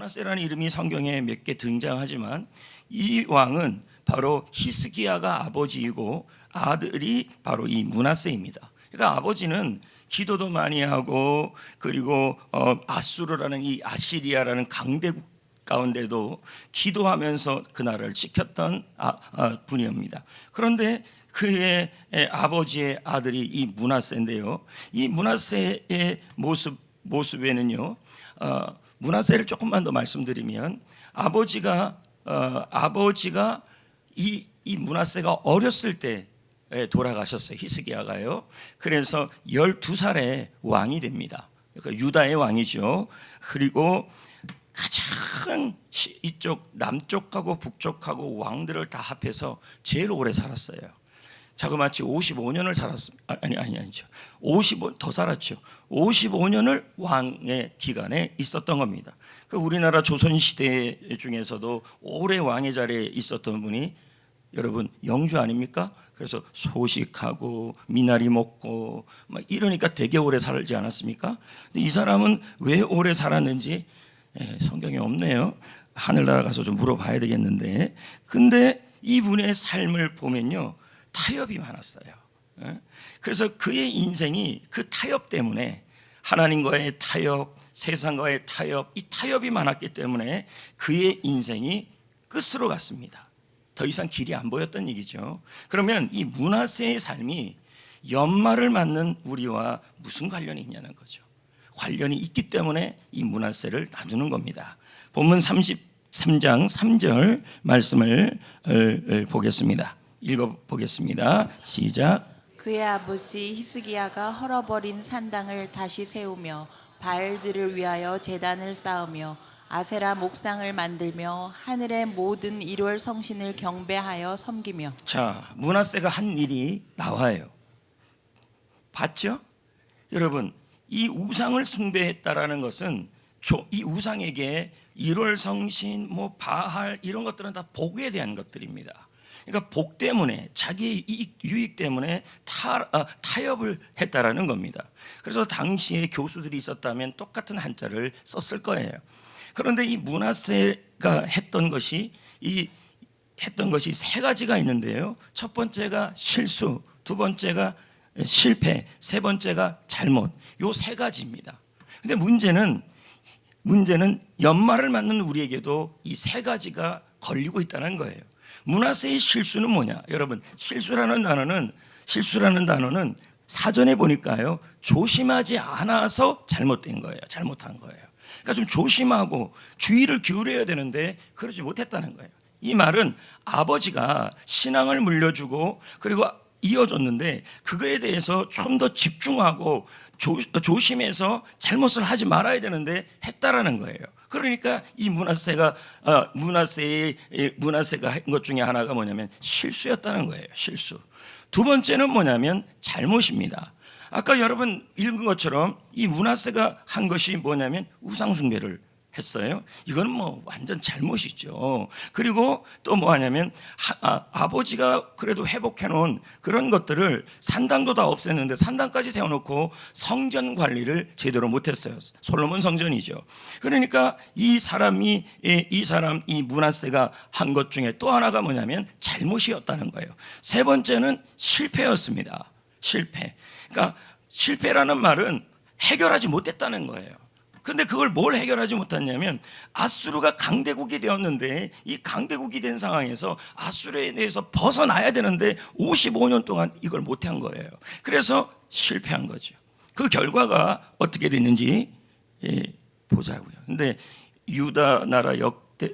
므낫세라는 이름이 성경에 몇 개 등장하지만 이 왕은 바로 히스기야가 아버지이고 아들이 바로 이 므낫세입니다. 그러니까 아버지는 기도도 많이 하고 그리고 아수르라는 이 아시리아라는 강대국 가운데도 기도하면서 그 나라를 지켰던 분입니다. 그런데 그의 아버지의 아들이 이 므낫세인데요. 이 므낫세의 모습에는요. 므낫세를 조금만 더 말씀드리면 아버지가 이 므낫세가 어렸을 때 돌아가셨어요. 히스기야가요. 그래서 12살에 왕이 됩니다. 그러니까 유다의 왕이죠. 그리고 가장 이쪽 남쪽하고 북쪽하고 왕들을 다 합해서 제일 오래 살았어요. 자그마치 55년을 살았습니다. 아니죠. 55 더 살았죠. 55년을 왕의 기간에 있었던 겁니다. 그 우리나라 조선 시대 중에서도 오래 왕의 자리에 있었던 분이 여러분 영주 아닙니까? 그래서 소식하고 미나리 먹고 막 이러니까 되게 오래 살지 않았습니까? 근데 이 사람은 왜 오래 살았는지 성경에 없네요. 하늘나라 가서 좀 물어봐야 되겠는데, 근데 이분의 삶을 보면요 타협이 많았어요. 그래서 그의 인생이 그 타협 때문에 하나님과의 타협, 세상과의 타협, 이 타협이 많았기 때문에 그의 인생이 끝으로 갔습니다. 더 이상 길이 안 보였던 얘기죠. 그러면 이 므낫세의 삶이 연말을 맞는 우리와 무슨 관련이 있냐는 거죠. 관련이 있기 때문에 이 므낫세를 나누는 겁니다. 본문 33장 3절 말씀을 보겠습니다. 읽어보겠습니다. 시작. 그의 아버지 히스기야가 헐어버린 산당을 다시 세우며 바알들을 위하여 제단을 쌓으며 아세라 목상을 만들며 하늘의 모든 일월 성신을 경배하여 섬기며. 자, 므낫세가 한 일이 나와요. 봤죠? 여러분, 이 우상을 숭배했다라는 것은 이 우상에게 일월 성신, 바알 이런 것들은 다 복에 대한 것들입니다. 그러니까 복 때문에 자기의 유익 때문에 타협을 했다라는 겁니다. 그래서 당시에 교수들이 있었다면 똑같은 한자를 썼을 거예요. 그런데 이 므낫세가 했던 것이 세 가지가 있는데요. 첫 번째가 실수, 두 번째가 실패, 세 번째가 잘못. 요 세 가지입니다. 근데 문제는 연말을 맞는 우리에게도 이 세 가지가 걸리고 있다는 거예요. 므낫세의 실수는 뭐냐? 여러분, 실수라는 단어는 사전에 보니까요, 조심하지 않아서 잘못된 거예요. 잘못한 거예요. 그러니까 좀 조심하고 주의를 기울여야 되는데 그러지 못했다는 거예요. 이 말은 아버지가 신앙을 물려주고 그리고 이어줬는데 그거에 대해서 좀 더 집중하고 조심해서 잘못을 하지 말아야 되는데 했다라는 거예요. 그러니까 이 므낫세가 한 것 중에 하나가 뭐냐면 실수였다는 거예요. 실수. 두 번째는 뭐냐면 잘못입니다. 아까 여러분 읽은 것처럼 이 므낫세가 한 것이 뭐냐면 우상 숭배를 했어요. 이건 완전 잘못이죠. 그리고 또 뭐하냐면 아버지가 그래도 회복해 놓은 그런 것들을 산당도 다 없앴는데 산당까지 세워놓고 성전 관리를 제대로 못했어요. 솔로몬 성전이죠. 그러니까 이 므낫세가 한 것 중에 또 하나가 뭐냐면 잘못이었다는 거예요. 세 번째는 실패였습니다. 실패. 그러니까 실패라는 말은 해결하지 못했다는 거예요. 근데 그걸 뭘 해결하지 못했냐면 아수르가 강대국이 되었는데 이 강대국이 된 상황에서 아수르에 대해서 벗어나야 되는데 55년 동안 이걸 못한 거예요. 그래서 실패한 거죠. 그 결과가 어떻게 됐는지 보자고요. 근데 유다 나라 역대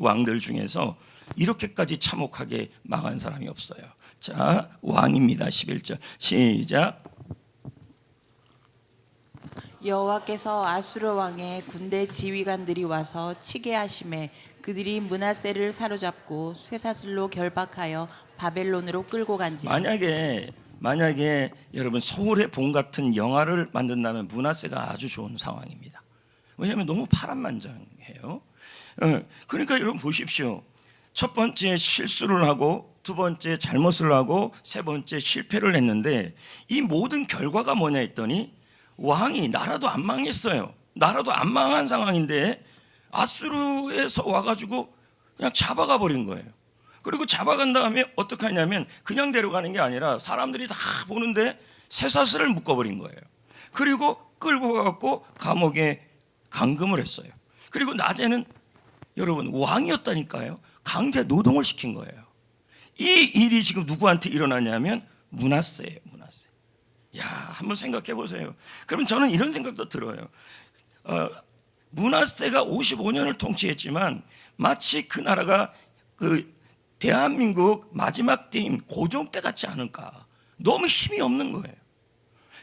왕들 중에서 이렇게까지 참혹하게 망한 사람이 없어요. 자, 왕입니다. 11절 시작. 여호와께서 아수르 왕의 군대 지휘관들이 와서 치게 하심에 그들이 므낫세를 사로잡고 쇠사슬로 결박하여 바벨론으로 끌고 간지. 만약에 여러분 서울의 봄 같은 영화를 만든다면 므낫세가 아주 좋은 상황입니다. 왜냐하면 너무 파란만장해요. 그러니까 여러분 보십시오. 첫 번째 실수를 하고 두 번째 잘못을 하고 세 번째 실패를 했는데 이 모든 결과가 뭐냐 했더니 왕이 나라도 안 망했어요. 나라도 안 망한 상황인데 아수르에서 와가지고 그냥 잡아가 버린 거예요. 그리고 잡아간 다음에 어떻게 하냐면 그냥 데려가는 게 아니라 사람들이 다 보는데 쇠사슬을 묶어버린 거예요. 그리고 끌고 가갖고 감옥에 감금을 했어요. 그리고 낮에는 여러분 왕이었다니까요. 강제 노동을 시킨 거예요. 이 일이 지금 누구한테 일어나냐면 므낫세예요. 므낫세. 야, 한번 생각해 보세요. 그러면 저는 이런 생각도 들어요. 므낫세가 55년을 통치했지만 마치 그 나라가 그 대한민국 마지막 때인 고종 때 같지 않을까. 너무 힘이 없는 거예요.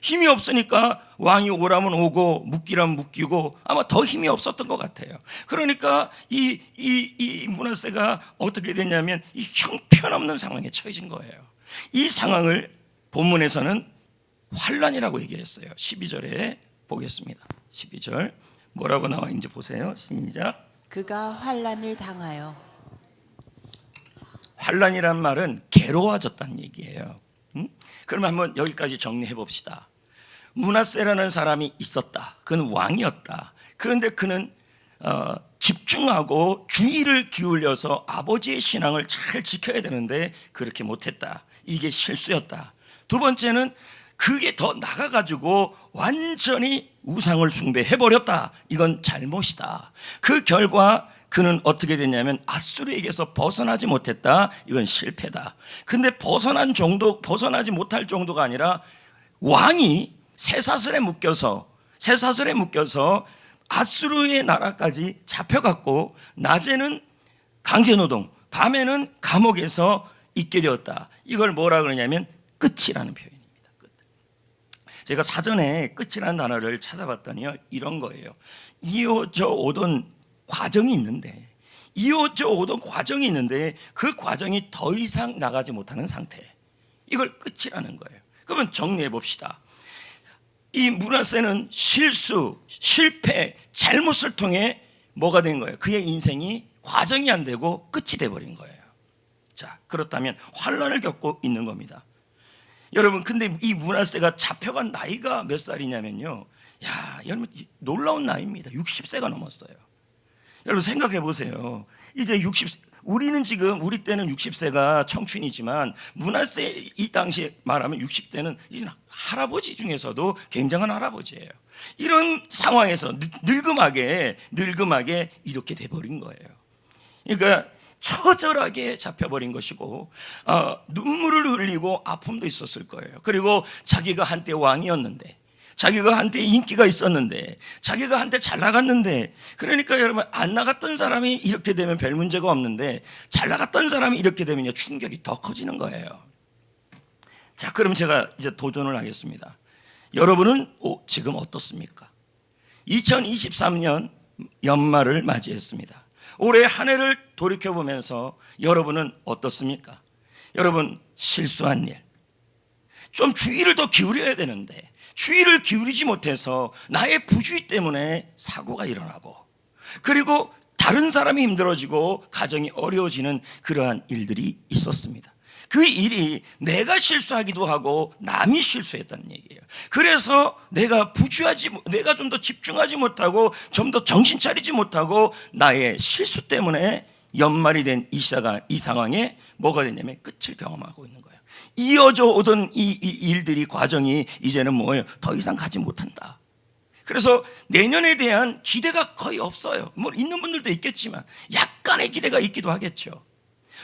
힘이 없으니까 왕이 오라면 오고 묶이라면 묶이고 아마 더 힘이 없었던 것 같아요. 그러니까 이 므낫세가 어떻게 됐냐면 이 형편없는 상황에 처해진 거예요. 이 상황을 본문에서는 환란이라고 얘기를 했어요. 12절에 보겠습니다. 12절 뭐라고 나와 있는지 보세요. 시작. 그가 환란을 당하여. 환란이란 말은 괴로워졌다는 얘기예요. 그러면 한번 여기까지 정리해 봅시다. 므낫세라는 사람이 있었다. 그는 왕이었다. 그런데 그는 집중하고 주의를 기울여서 아버지의 신앙을 잘 지켜야 되는데 그렇게 못했다. 이게 실수였다. 두 번째는 그게 더 나가가지고 완전히 우상을 숭배해버렸다. 이건 잘못이다. 그 결과 그는 어떻게 됐냐면 아수르에게서 벗어나지 못했다. 이건 실패다. 근데 벗어나지 못할 정도가 아니라 왕이 쇠사슬에 묶여서 아수르의 나라까지 잡혀갔고 낮에는 강제노동, 밤에는 감옥에서 있게 되었다. 이걸 뭐라 그러냐면 끝이라는 표현입니다. 끝. 제가 사전에 끝이라는 단어를 찾아봤더니요, 이런 거예요. 이어져 오던 과정이 있는데 그 과정이 더 이상 나가지 못하는 상태. 이걸 끝이라는 거예요. 그러면 정리해 봅시다. 이 므낫세는 실수, 실패, 잘못을 통해 뭐가 된 거예요? 그의 인생이 과정이 안 되고 끝이 돼 버린 거예요. 자, 그렇다면 환란을 겪고 있는 겁니다. 여러분, 근데 이 므낫세가 잡혀간 나이가 몇 살이냐면요, 야, 여러분 놀라운 나이입니다. 60세가 넘었어요. 여러분 생각해 보세요. 이제 우리는 지금 우리 때는 60세가 청춘이지만 므낫세 이 당시 말하면 60대는 이제 할아버지 중에서도 굉장한 할아버지예요. 이런 상황에서 늙음하게 이렇게 돼버린 거예요. 그러니까 처절하게 잡혀버린 것이고 눈물을 흘리고 아픔도 있었을 거예요. 그리고 자기가 한때 왕이었는데, 자기가 한때 인기가 있었는데, 자기가 한때 잘 나갔는데, 그러니까 여러분 안 나갔던 사람이 이렇게 되면 별 문제가 없는데 잘 나갔던 사람이 이렇게 되면요 충격이 더 커지는 거예요. 자, 그럼 제가 이제 도전을 하겠습니다. 여러분은 지금 어떻습니까? 2023년 연말을 맞이했습니다. 올해 한 해를 돌이켜보면서 여러분은 어떻습니까? 여러분 실수한 일, 좀 주의를 더 기울여야 되는데 주의를 기울이지 못해서 나의 부주의 때문에 사고가 일어나고, 그리고 다른 사람이 힘들어지고 가정이 어려워지는 그러한 일들이 있었습니다. 그 일이 내가 실수하기도 하고 남이 실수했다는 얘기예요. 그래서 내가 좀 더 집중하지 못하고 좀 더 정신 차리지 못하고 나의 실수 때문에 연말이 된 이 상황에 뭐가 됐냐면 끝을 경험하고 있는 거예요. 이어져 오던 이 일들이, 과정이 이제는 뭐예요? 더 이상 가지 못한다. 그래서 내년에 대한 기대가 거의 없어요. 뭐 있는 분들도 있겠지만 약간의 기대가 있기도 하겠죠.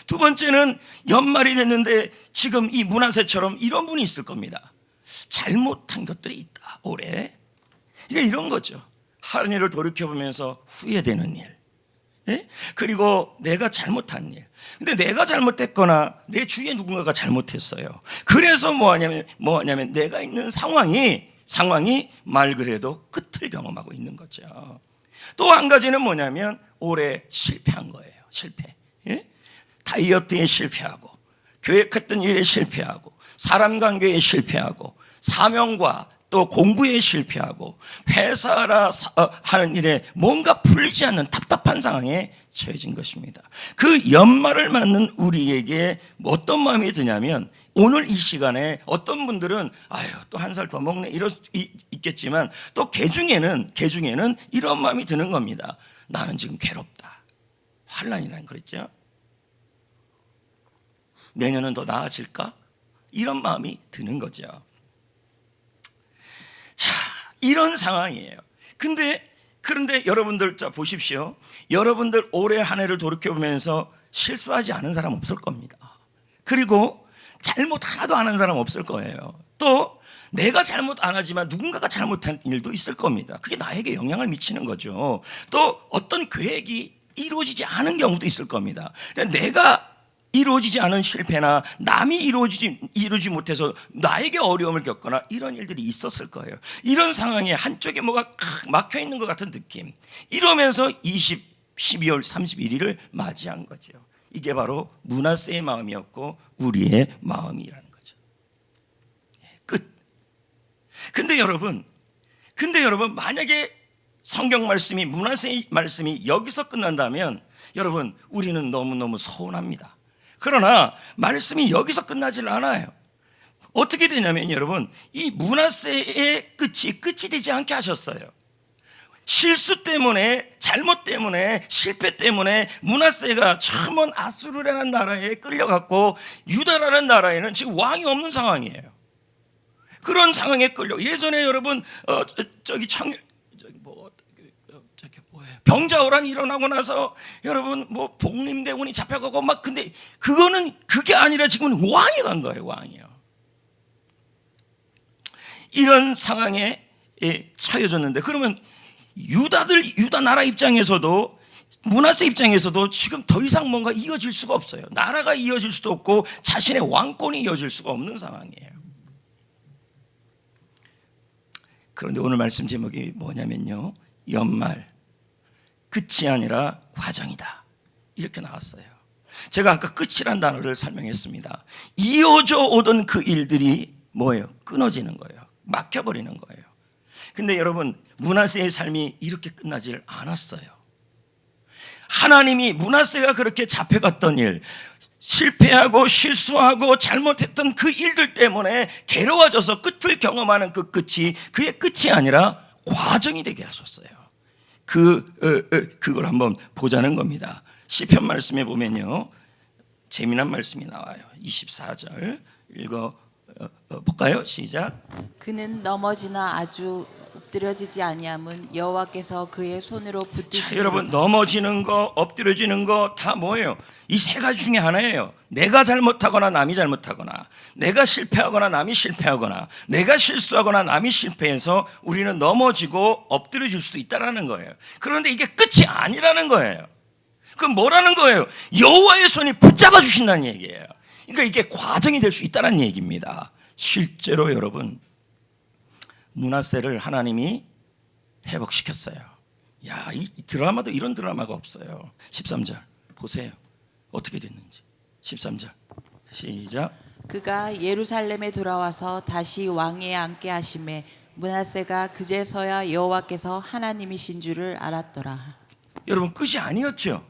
두 번째는 연말이 됐는데 지금 이 므낫세처럼 이런 분이 있을 겁니다. 잘못한 것들이 있다 올해. 이게 이런 거죠. 한 해를 돌이켜보면서 후회되는 일, 그리고 내가 잘못한 일. 근데 내가 잘못했거나 내 주위에 누군가가 잘못했어요. 그래서 뭐하냐면 내가 있는 상황이 말 그대로 끝을 경험하고 있는 거죠. 또 한 가지는 뭐냐면 올해 실패한 거예요. 실패. 다이어트에 실패하고, 계획했던 일에 실패하고, 사람 관계에 실패하고, 사명과 또 공부에 실패하고 회사라 하는 일에 뭔가 풀리지 않는 답답한 상황에 처해진 것입니다. 그 연말을 맞는 우리에게 어떤 마음이 드냐면 오늘 이 시간에 어떤 분들은 아유 또 한 살 더 먹네 이럴 수 있겠지만 또 개 중에는 이런 마음이 드는 겁니다. 나는 지금 괴롭다. 환난이란 그랬죠. 내년은 더 나아질까? 이런 마음이 드는 거죠. 자, 이런 상황이에요. 그런데 여러분들 자 보십시오. 여러분들 올해 한 해를 돌이켜보면서 실수하지 않은 사람 없을 겁니다. 그리고 잘못 하나도 안 한 사람 없을 거예요. 또 내가 잘못 안 하지만 누군가가 잘못한 일도 있을 겁니다. 그게 나에게 영향을 미치는 거죠. 또 어떤 계획이 이루어지지 않은 경우도 있을 겁니다. 내가 이루어지지 않은 실패나 남이 이루지 못해서 나에게 어려움을 겪거나 이런 일들이 있었을 거예요. 이런 상황에 한쪽에 뭐가 막혀 있는 것 같은 느낌. 이러면서 12월 31일을 맞이한 거죠. 이게 바로 므낫세의 마음이었고 우리의 마음이라는 거죠. 끝. 근데 여러분 만약에 성경 말씀이 므낫세의 말씀이 여기서 끝난다면 여러분 우리는 너무너무 서운합니다. 그러나 말씀이 여기서 끝나질 않아요. 어떻게 되냐면 여러분 이 므낫세의 끝이 되지 않게 하셨어요. 실수 때문에 잘못 때문에 실패 때문에 므낫세가 처음은 아수르라는 나라에 끌려갔고 유다라는 나라에는 지금 왕이 없는 상황이에요. 그런 상황에 예전에 여러분 병자호란이 일어나고 나서 여러분 뭐 복림대군이 잡혀가고 막 근데 그게 아니라 지금은 왕이 간 거예요. 왕이요. 이런 상황에 처해졌는데 그러면 유다 나라 입장에서도 므낫세 입장에서도 지금 더 이상 뭔가 이어질 수가 없어요. 나라가 이어질 수도 없고 자신의 왕권이 이어질 수가 없는 상황이에요. 그런데 오늘 말씀 제목이 뭐냐면요. 연말 끝이 아니라 과정이다. 이렇게 나왔어요. 제가 아까 끝이란 단어를 설명했습니다. 이어져 오던 그 일들이 뭐예요? 끊어지는 거예요. 막혀버리는 거예요. 근데 여러분 므낫세의 삶이 이렇게 끝나질 않았어요. 하나님이 므낫세가 그렇게 잡혀갔던 일, 실패하고 실수하고 잘못했던 그 일들 때문에 괴로워져서 끝을 경험하는 그 끝이 그의 끝이 아니라 과정이 되게 하셨어요. 그걸 한번 보자는 겁니다. 시편 말씀에 보면요. 재미난 말씀이 나와요. 24절 읽어 볼까요? 시작. 그는 넘어지나 아주 엎드려지지 아니함은 여호와께서 그의 손으로 붙드시고. 여러분 넘어지는 거 엎드려지는 거 다 뭐예요? 이 세 가지 중에 하나예요. 내가 잘못하거나 남이 잘못하거나 내가 실패하거나 남이 실패하거나 내가 실수하거나 남이 실패해서 우리는 넘어지고 엎드려질 수도 있다는 거예요. 그런데 이게 끝이 아니라는 거예요. 그럼 뭐라는 거예요? 여호와의 손이 붙잡아 주신다는 얘기예요. 그러니까 이게 과정이 될 수 있다는 얘기입니다. 실제로 여러분 므낫세를 하나님이 회복시켰어요. 야, 이 드라마도 이런 드라마가 없어요. 13절 보세요. 어떻게 됐는지. 13절 시작. 그가 예루살렘에 돌아와서 다시 왕위에 앉게 하심에 므낫세가 그제서야 여호와께서 하나님이신 줄을 알았더라. 여러분 끝이 아니었죠.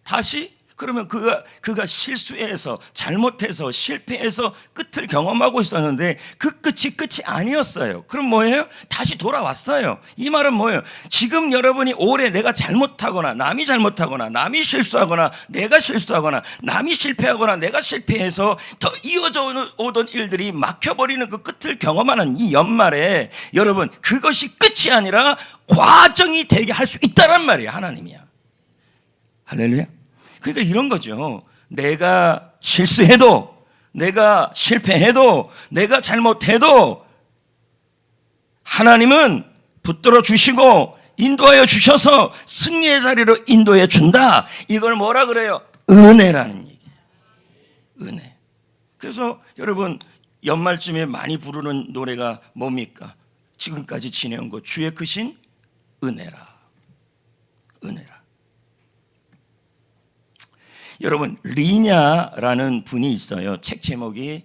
다시 그러면 그가 실수해서 잘못해서 실패해서 끝을 경험하고 있었는데 그 끝이 아니었어요. 그럼 뭐예요? 다시 돌아왔어요. 이 말은 뭐예요? 지금 여러분이 올해 내가 잘못하거나 남이 잘못하거나 남이 실수하거나 내가 실수하거나 남이 실패하거나 내가 실패해서 더 이어져 오던 일들이 막혀버리는 그 끝을 경험하는 이 연말에 여러분 그것이 끝이 아니라 과정이 되게 할 수 있다란 말이에요. 하나님이야. 할렐루야. 그러니까 이런 거죠. 내가 실수해도 내가 실패해도 내가 잘못해도 하나님은 붙들어 주시고 인도하여 주셔서 승리의 자리로 인도해 준다. 이걸 뭐라 그래요? 은혜라는 얘기예요. 은혜. 그래서 여러분 연말쯤에 많이 부르는 노래가 뭡니까? 지금까지 지내온 것 주의 크신 은혜라. 은혜라. 여러분 리냐라는 분이 있어요. 책 제목이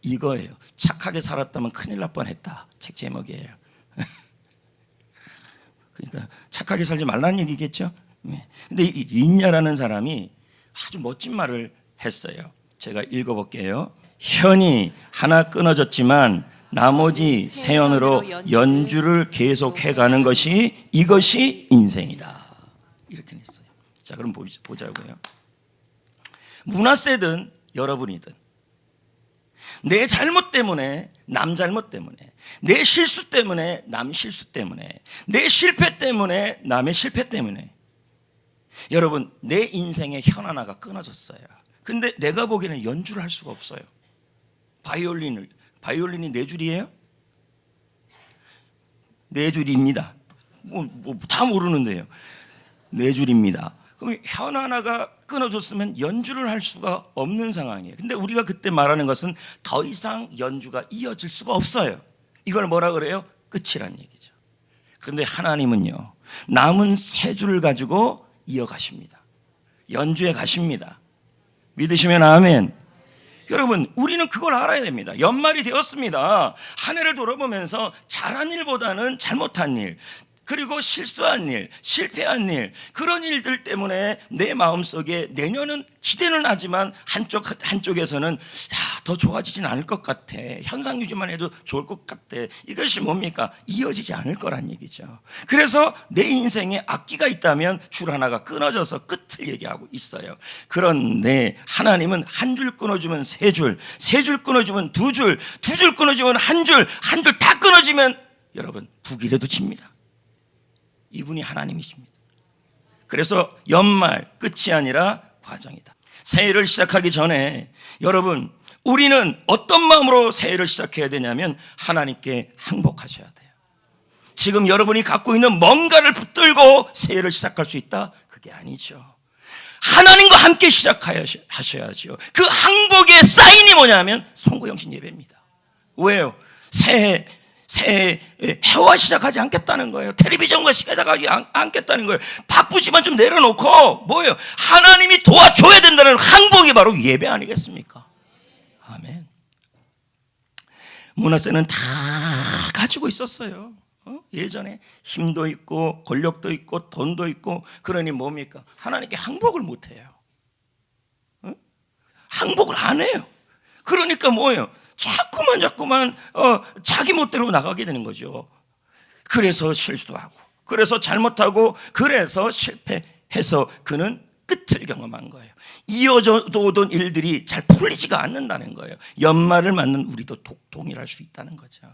이거예요. 착하게 살았다면 큰일 날 뻔했다. 책 제목이에요. 그러니까 착하게 살지 말라는 얘기겠죠. 근데 이 린야라는 사람이 아주 멋진 말을 했어요. 제가 읽어볼게요. 현이 하나 끊어졌지만 나머지 세 연으로 연주를 계속해가는 것이 이것이 인생이다. 이렇게 했어요. 자, 그럼 보자고요. 문하세든 여러분이든 내 잘못 때문에 남 잘못 때문에 내 실수 때문에 남 실수 때문에 내 실패 때문에 남의 실패 때문에 여러분 내 인생의 현 하나가 끊어졌어요. 근데 내가 보기에는 연주를 할 수가 없어요. 바이올린이 네 줄이에요? 네 줄입니다. 다 모르는데요. 네 줄입니다. 그럼 현 하나가 끊어졌으면 연주를 할 수가 없는 상황이에요. 근데 우리가 그때 말하는 것은 더 이상 연주가 이어질 수가 없어요. 이걸 뭐라 그래요? 끝이란 얘기죠. 그런데 하나님은요, 남은 세 줄을 가지고 이어가십니다. 연주해 가십니다. 믿으시면 아멘. 여러분, 우리는 그걸 알아야 됩니다. 연말이 되었습니다. 한 해를 돌아보면서 잘한 일보다는 잘못한 일, 그리고 실수한 일, 실패한 일, 그런 일들 때문에 내 마음속에 내년은 기대는 하지만 한쪽에서는 더 좋아지진 않을 것 같아. 현상 유지만 해도 좋을 것 같아. 이것이 뭡니까? 이어지지 않을 거란 얘기죠. 그래서 내 인생에 악기가 있다면 줄 하나가 끊어져서 끝을 얘기하고 있어요. 그런데 하나님은 한 줄 끊어주면 세 줄, 세 줄 끊어주면 두 줄, 두 줄 끊어주면 한 줄, 한 줄 다 끊어지면 여러분 북이라도 칩니다. 이분이 하나님이십니다. 그래서 연말 끝이 아니라 과정이다. 새해를 시작하기 전에 여러분 우리는 어떤 마음으로 새해를 시작해야 되냐면 하나님께 항복하셔야 돼요. 지금 여러분이 갖고 있는 뭔가를 붙들고 새해를 시작할 수 있다? 그게 아니죠. 하나님과 함께 시작하셔야죠. 그 항복의 사인이 뭐냐면 송구영신 예배입니다. 왜요? 새해 해와 시작하지 않겠다는 거예요. 텔레비전과 시작하지 않겠다는 거예요. 바쁘지만 좀 내려놓고 뭐예요? 하나님이 도와줘야 된다는 항복이 바로 예배 아니겠습니까? 아멘. 문하세는 다 가지고 있었어요. 예전에 힘도 있고 권력도 있고 돈도 있고. 그러니 뭡니까? 하나님께 항복을 못해요. 항복을 안 해요. 그러니까 뭐예요? 자꾸만 자기 멋대로 나가게 되는 거죠. 그래서 실수하고, 그래서 잘못하고, 그래서 실패해서 그는 끝을 경험한 거예요. 이어져 오던 일들이 잘 풀리지가 않는다는 거예요. 연말을 맞는 우리도 동일할 수 있다는 거죠.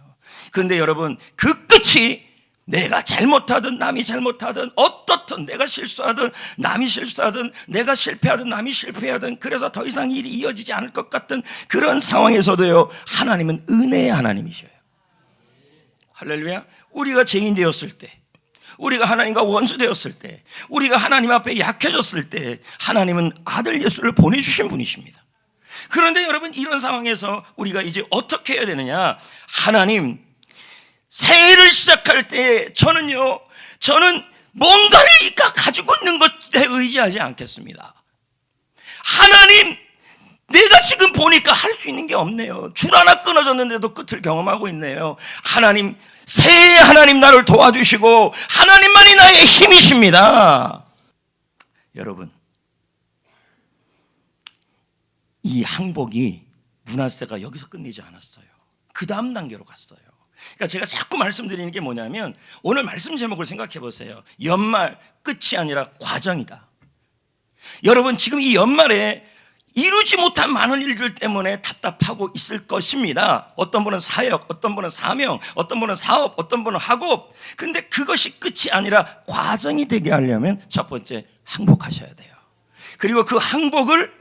그런데 여러분 그 끝이 내가 잘못하든 남이 잘못하든 어떻든 내가 실수하든 남이 실수하든 내가 실패하든 남이 실패하든 그래서 더 이상 일이 이어지지 않을 것 같은 그런 상황에서도요, 하나님은 은혜의 하나님이셔요. 할렐루야. 우리가 죄인 되었을 때, 우리가 하나님과 원수 되었을 때, 우리가 하나님 앞에 약해졌을 때 하나님은 아들 예수를 보내주신 분이십니다. 그런데 여러분 이런 상황에서 우리가 이제 어떻게 해야 되느냐? 하나님, 새해를 시작할 때 저는 뭔가를 가지고 있는 것에 의지하지 않겠습니다. 하나님, 내가 지금 보니까 할 수 있는 게 없네요. 줄 하나 끊어졌는데도 끝을 경험하고 있네요. 하나님, 새해 하나님 나를 도와주시고 하나님만이 나의 힘이십니다. 여러분, 이 항복이 문하세가 여기서 끝내지 않았어요. 그 다음 단계로 갔어요. 그러니까 제가 자꾸 말씀드리는 게 뭐냐면 오늘 말씀 제목을 생각해 보세요. 연말 끝이 아니라 과정이다. 여러분 지금 이 연말에 이루지 못한 많은 일들 때문에 답답하고 있을 것입니다. 어떤 분은 사역, 어떤 분은 사명, 어떤 분은 사업, 어떤 분은 학업. 근데 그것이 끝이 아니라 과정이 되게 하려면 첫 번째 항복하셔야 돼요. 그리고 그 항복을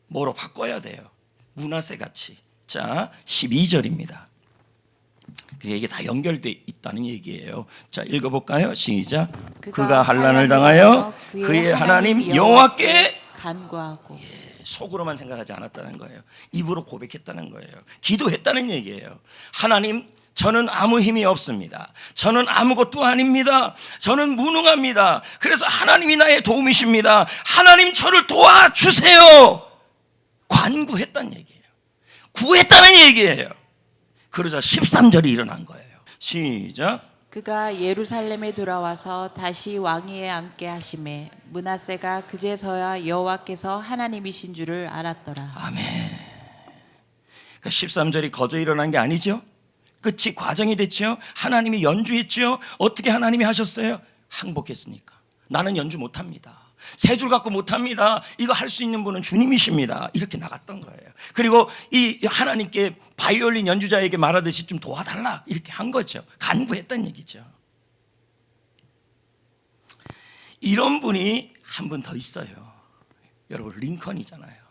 뭐로 바꿔야 돼요? 문하세 같이. 자, 12절입니다. 이게 다 연결되어 있다는 얘기예요. 자, 읽어볼까요? 시작. 그가 환난을 당하여 그의 하나님 여호와께 간구하고. 속으로만 생각하지 않았다는 거예요. 입으로 고백했다는 거예요. 기도했다는 얘기예요. 하나님, 저는 아무 힘이 없습니다. 저는 아무것도 아닙니다. 저는 무능합니다. 그래서 하나님이 나의 도움이십니다. 하나님 저를 도와주세요. 간구했다는 얘기예요. 구했다는 얘기예요. 그러자 13절이 일어난 거예요. 시작. 그가 예루살렘에 돌아와서 다시 왕위에 앉게 하심에 므낫세가 그제서야 여호와께서 하나님이신 줄을 알았더라. 아멘. 그러니까 13절이 거저 일어난 게 아니죠. 끝이 과정이 됐죠. 하나님이 연주했죠. 어떻게 하나님이 하셨어요? 항복했으니까. 나는 연주 못합니다. 세 줄 갖고 못합니다. 이거 할 수 있는 분은 주님이십니다. 이렇게 나갔던 거예요. 그리고 이 하나님께 바이올린 연주자에게 말하듯이 좀 도와달라 이렇게 한 거죠. 간구했다는 얘기죠. 이런 분이 한 분 더 있어요. 여러분, 링컨이잖아요.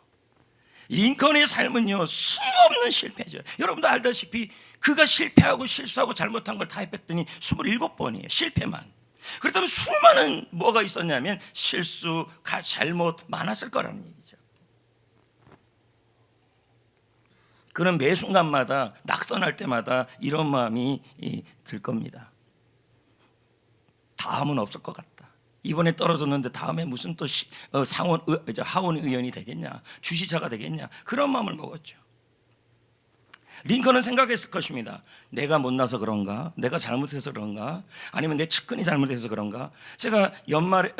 링컨의 삶은요, 수없는 실패죠. 여러분도 알다시피 그가 실패하고 실수하고 잘못한 걸 다 해뺐더니 27번이에요. 실패만. 그렇다면 수많은 뭐가 있었냐면 실수, 잘못 많았을 거라는 얘기죠. 그는 매 순간마다 낙선할 때마다 이런 마음이 들 겁니다. 다음은 없을 것 같다. 이번에 떨어졌는데 다음에 무슨 또 하원 의원이 되겠냐, 주시자가 되겠냐, 그런 마음을 먹었죠. 링컨은 생각했을 것입니다. 내가 못나서 그런가? 내가 잘못해서 그런가? 아니면 내 측근이 잘못해서 그런가? 제가 연말에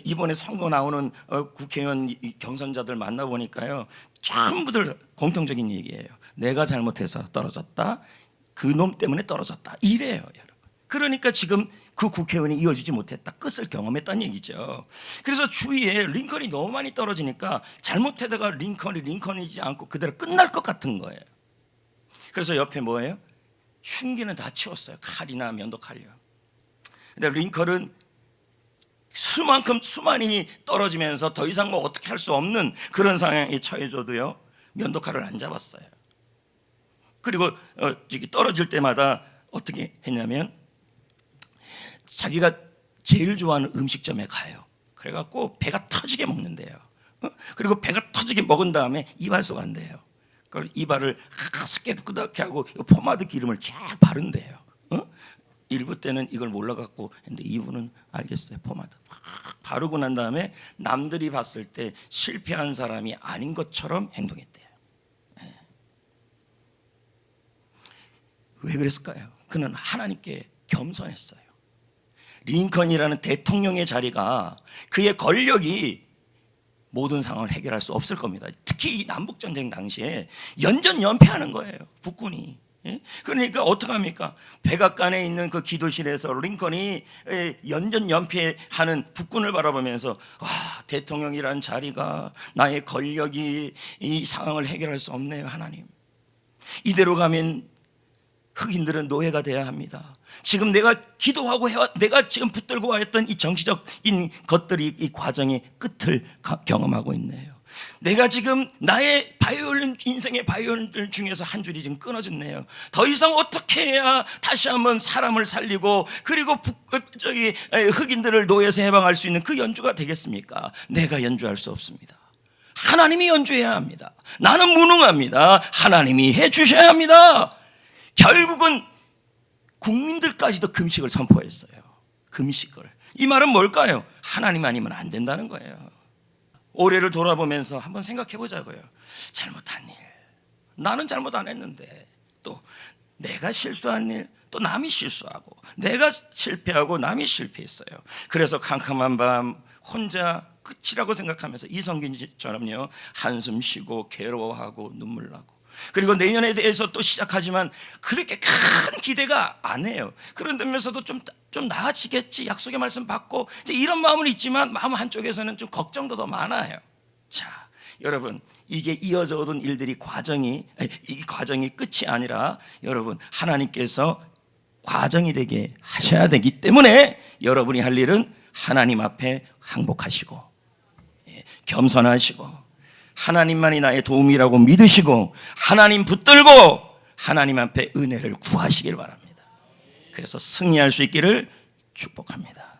이번에 선거 나오는 국회의원 경선자들 만나보니까요, 전부들 공통적인 얘기예요. 내가 잘못해서 떨어졌다. 그 놈 때문에 떨어졌다. 이래요, 여러분. 그러니까 지금 그 국회의원이 이어지지 못했다. 끝을 경험했다는 얘기죠. 그래서 주위에 링컨이 너무 많이 떨어지니까 잘못하다가 링컨이지 않고 그대로 끝날 것 같은 거예요. 그래서 옆에 뭐예요? 흉기는 다 치웠어요. 칼이나 면도칼이요. 근데 링컨은 수많이 떨어지면서 더 이상 뭐 어떻게 할 수 없는 그런 상황에 처해져도요, 면도칼을 안 잡았어요. 그리고 떨어질 때마다 어떻게 했냐면 자기가 제일 좋아하는 음식점에 가요. 그래갖고 배가 터지게 먹는데요. 그리고 배가 터지게 먹은 다음에 이발소 간대요. 그걸 이발을 깨끗하게 하고 포마드 기름을 쫙 바른대요. 일부 때는 이걸 몰라갖고 근데 이분은 알겠어요. 포마드 바르고 난 다음에 남들이 봤을 때 실패한 사람이 아닌 것처럼 행동했대요. 왜 그랬을까요? 그는 하나님께 겸손했어요. 링컨이라는 대통령의 자리가, 그의 권력이 모든 상황을 해결할 수 없을 겁니다. 특히 이 남북전쟁 당시에 연전연패하는 거예요, 북군이. 그러니까 어떡합니까? 백악관에 있는 그 기도실에서 링컨이 연전연패하는 북군을 바라보면서, 와, 대통령이란 자리가, 나의 권력이 이 상황을 해결할 수 없네요, 하나님. 이대로 가면 흑인들은 노예가 돼야 합니다. 지금 내가 기도하고 내가 지금 붙들고 왔던 이 정치적인 것들이 이 과정의 끝을 경험하고 있네요. 내가 지금 나의 인생의 바이올린 중에서 한 줄이 지금 끊어졌네요. 더 이상 어떻게 해야 다시 한번 사람을 살리고 그리고 흑인들을 노예에서 해방할 수 있는 그 연주가 되겠습니까? 내가 연주할 수 없습니다. 하나님이 연주해야 합니다. 나는 무능합니다. 하나님이 해주셔야 합니다. 결국은 국민들까지도 금식을 선포했어요. 금식을. 이 말은 뭘까요? 하나님 아니면 안 된다는 거예요. 올해를 돌아보면서 한번 생각해 보자고요. 잘못한 일, 나는 잘못 안 했는데, 또 내가 실수한 일, 또 남이 실수하고, 내가 실패하고 남이 실패했어요. 그래서 캄캄한 밤 혼자 끝이라고 생각하면서 이성균처럼요, 한숨 쉬고 괴로워하고 눈물 나고, 그리고 내년에 대해서 또 시작하지만 그렇게 큰 기대가 안 해요. 그런데면서도 좀 나아지겠지, 약속의 말씀 받고, 이런 마음은 있지만 마음 한쪽에서는 좀 걱정도 더 많아요. 자, 여러분, 이게 이어져 오던 일들이 이 과정이 끝이 아니라 여러분, 하나님께서 과정이 되게 하셔야 되기 때문에 여러분이 할 일은 하나님 앞에 항복하시고, 겸손하시고, 하나님만이 나의 도움이라고 믿으시고, 하나님 붙들고 하나님 앞에 은혜를 구하시길 바랍니다. 그래서 승리할 수 있기를 축복합니다.